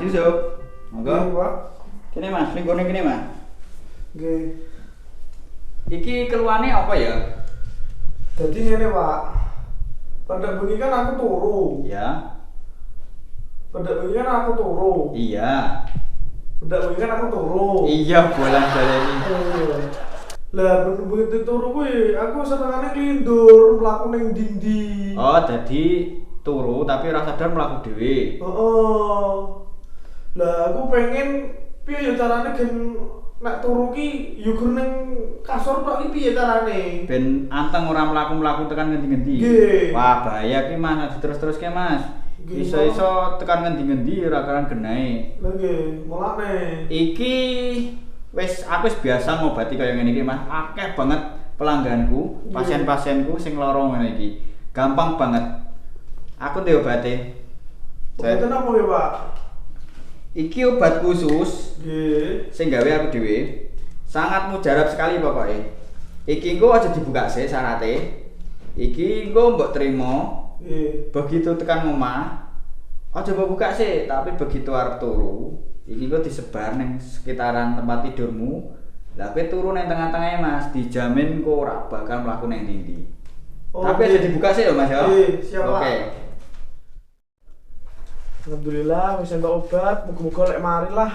Yusuf. Monggo. Nggih, Pak. Kene Mas, linggone kene Mas. Nggih. Iki keluarnya apa ya? Jadi ngene, Pak. Pada bengi kan aku turu. Ya. Pada bengi kan aku turu. Iya. Pada bengi kan aku turu. Iya, bolan baleni. Iya. Lah begitu turu kuwi aku senengane nglindur mlaku ning dindi. Oh, jadi turu tapi ora sadar mlaku dhewe. Heeh. Lah aku pengen piye ya carane gen nek turu ki yo gur ning kasur tok iki piye carane? Ben anteng ora mlaku-mlaku tekan ngendi-ngendi. Nggih. Wah, bahaya ki Mas, diterus-teruske Mas. Nggih, Iso-iso tekan ngendi-ngendi ora karan genahe. Lah nggih, mulane. Iki aku wis biasa ngobati kaya ngene iki Mas. Akeh banget pelangganku, Nggih. pasien-pasienku sing lara ngene iki. Gampang banget. Aku ndek obate. Obaten apa ya, Pak? Iki obat khusus Nggih. sing gawe aku dhewe. Sangat mujarab sekali pokoknya. Iki engko aja dibuka sih syarate. Iki engko mbok trimo. Nggih. Begitu tekan omah, aja mbok buka sih, tapi begitu arep turu, iki engko disebar ning sekitaran tempat tidurmu. Lah kowe turu ning tengah-tengahnya Mas, dijamin kok ora bakal mlaku ning ndi. Tapi aja dibuka sih ya Mas ya. Siap, Pak. Oke. Alhamdulillah wis entuk obat, muga-muga lek mari lah